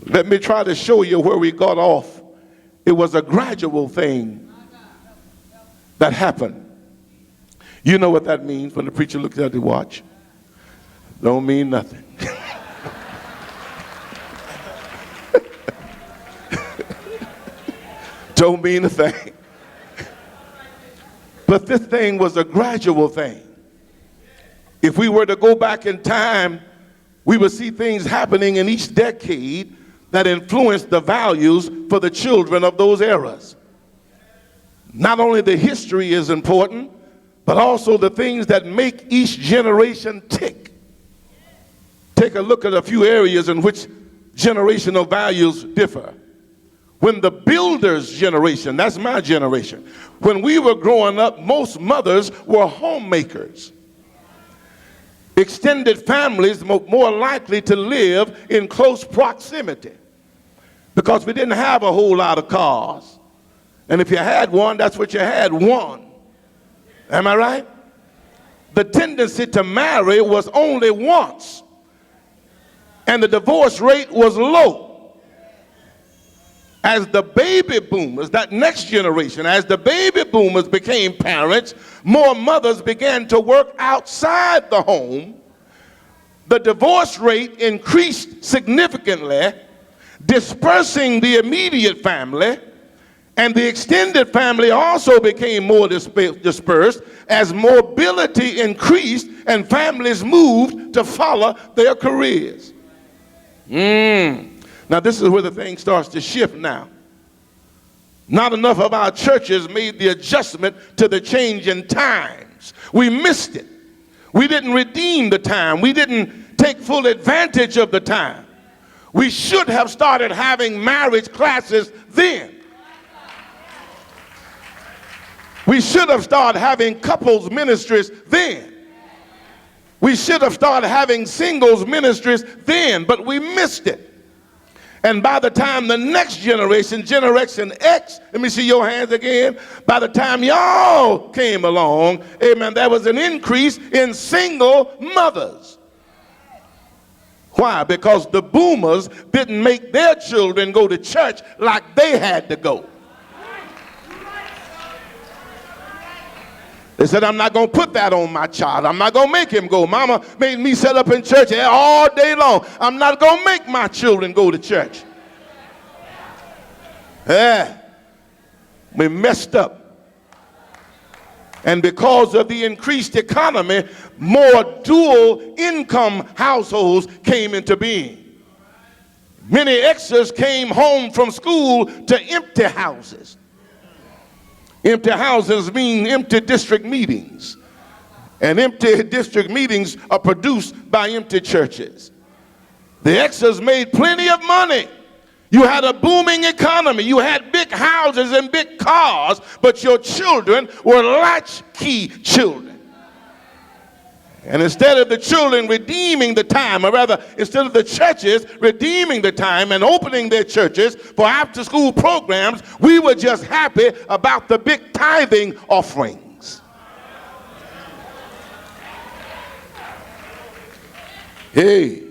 Let me try to show you where we got off. It was a gradual thing that happened. You know what that means when the preacher looks at the watch? Don't mean nothing. Don't mean a thing. But this thing was a gradual thing. If we were to go back in time, we would see things happening in each decade that influenced the values for the children of those eras. Not only the history is important, but also the things that make each generation tick. Take a look at a few areas in which generational values differ. When the builders' generation, that's my generation, when we were growing up, most mothers were homemakers. Extended families more likely to live in close proximity because we didn't have a whole lot of cars. And if you had one, that's what you had, one. Am I right? The tendency to marry was only once, and the divorce rate was low. As the baby boomers, that next generation, as the baby boomers became parents, more mothers began to work outside the home. The divorce rate increased significantly, dispersing the immediate family, and the extended family also became more dispersed as mobility increased and families moved to follow their careers. Now this is where the thing starts to shift now. Not enough of our churches made the adjustment to the change in times. We missed it. We didn't redeem the time. We didn't take full advantage of the time. We should have started having marriage classes then. We should have started having couples ministries then. We should have started having singles ministries then, but we missed it. And by the time the next generation, Generation X, let me see your hands again. By the time y'all came along, amen, there was an increase in single mothers. Why? Because the boomers didn't make their children go to church like they had to go. They said, I'm not going to put that on my child. I'm not going to make him go. Mama made me sit up in church all day long. I'm not going to make my children go to church. Yeah. We messed up. And because of the increased economy, more dual income households came into being. Many exes came home from school to empty houses. Empty houses mean empty district meetings. And empty district meetings are produced by empty churches. The exes made plenty of money. You had a booming economy. You had big houses and big cars, but your children were latchkey children. And instead of the children redeeming the time, or rather, instead of the churches redeeming the time and opening their churches for after-school programs, we were just happy about the big tithing offerings. Hey.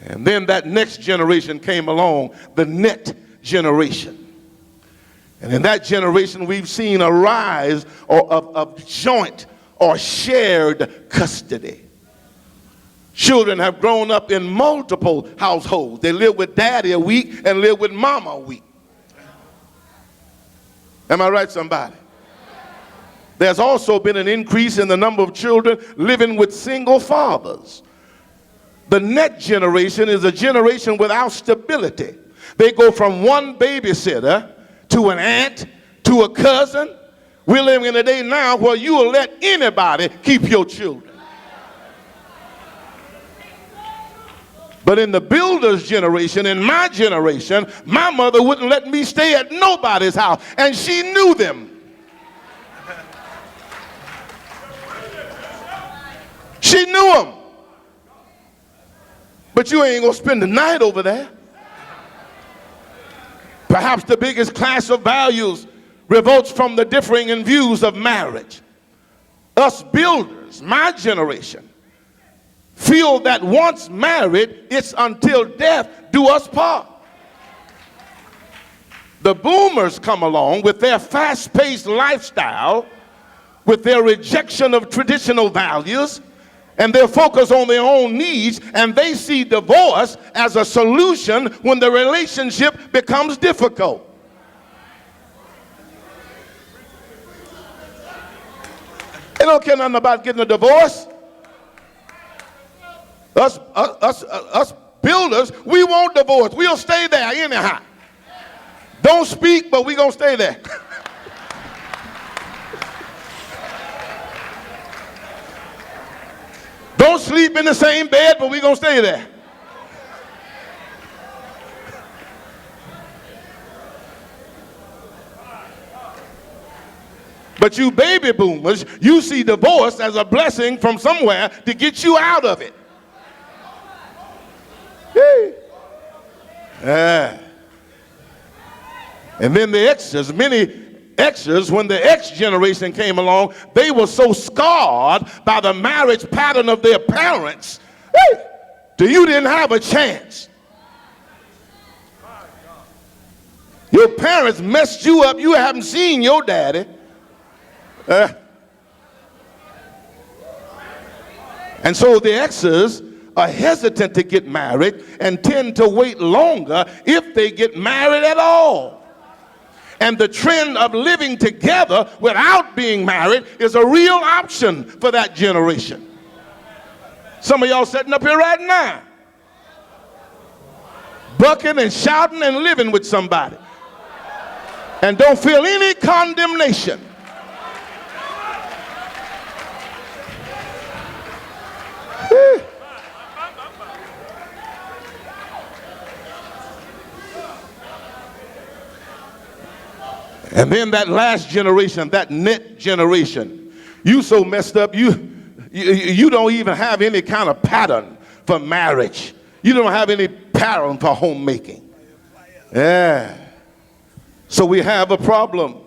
And then that next generation came along, the net generation. And in that generation, we've seen a rise of joint or shared custody. Children have grown up in multiple households. They live with daddy a week and live with mama a week. Am I right, somebody? There's also been an increase in the number of children living with single fathers. The net generation is a generation without stability. They go from one babysitter to an aunt to a cousin. We're living in a day now where you will let anybody keep your children. But in the builder's generation, in my generation, my mother wouldn't let me stay at nobody's house, and she knew them. She knew them. But you ain't gonna spend the night over there. Perhaps the biggest clash of values revolts from the differing in views of marriage. Us builders, my generation, feel that once married, it's until death do us part. The boomers come along with their fast-paced lifestyle, with their rejection of traditional values, and their focus on their own needs, and they see divorce as a solution when the relationship becomes difficult. They don't care nothing about getting a divorce. Us builders, we won't divorce. We'll stay there anyhow. Don't speak, but we're going to stay there. Don't sleep in the same bed, but we're going to stay there. But you baby boomers, you see divorce as a blessing from somewhere to get you out of it. Hey. And then the exes, many exes, when the X generation came along, they were so scarred by the marriage pattern of their parents, that you didn't have a chance. Your parents messed you up. You haven't seen your daddy. And so the exes are hesitant to get married and tend to wait longer if they get married at all. And the trend of living together without being married is a real option for that generation. Some of y'all sitting up here right now, bucking and shouting and living with somebody, and don't feel any condemnation. And then that last generation, that net generation, you so messed up, you don't even have any kind of pattern for marriage. You don't have any pattern for homemaking. Yeah. So we have a problem.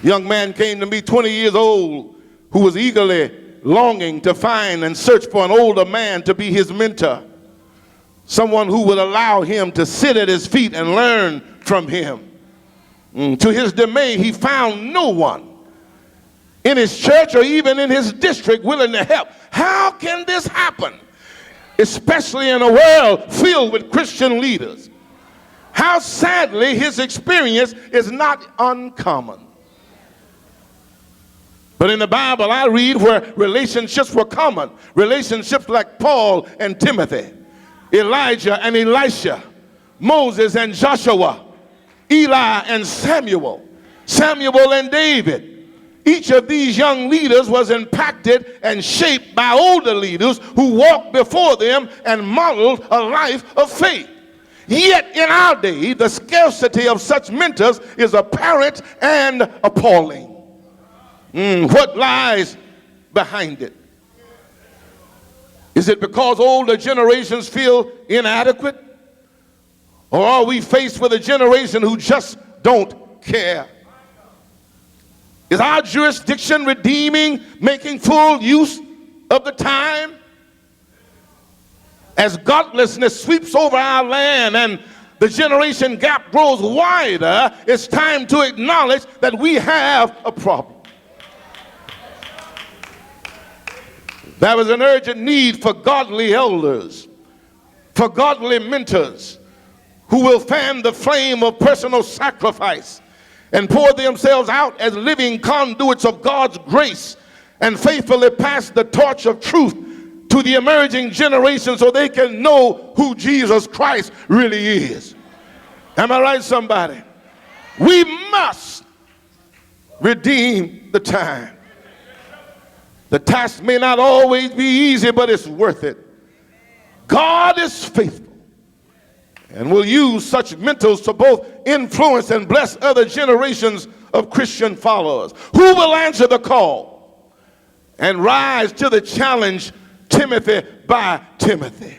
Young man came to me, 20 years old, who was eagerly longing to find and search for an older man to be his mentor. Someone who would allow him to sit at his feet and learn from him. To his dismay, he found no one in his church or even in his district willing to help. How can this happen? Especially in a world filled with Christian leaders. How sadly his experience is not uncommon. But in the Bible I read where relationships were common. Relationships like Paul and Timothy, Elijah and Elisha, Moses and Joshua, Eli and Samuel, Samuel and David. Each of these young leaders was impacted and shaped by older leaders who walked before them and modeled a life of faith. Yet in our day, the scarcity of such mentors is apparent and appalling. What lies behind it? Is it because older generations feel inadequate? Or are we faced with a generation who just don't care? Is our jurisdiction redeeming, making full use of the time? As godlessness sweeps over our land and the generation gap grows wider, it's time to acknowledge that we have a problem. There is an urgent need for godly elders, for godly mentors, who will fan the flame of personal sacrifice and pour themselves out as living conduits of God's grace and faithfully pass the torch of truth to the emerging generation so they can know who Jesus Christ really is. Am I right, somebody? We must redeem the time. The task may not always be easy, but it's worth it. God is faithful and will use such mentors to both influence and bless other generations of Christian followers. Who will answer the call and rise to the challenge, Timothy by Timothy?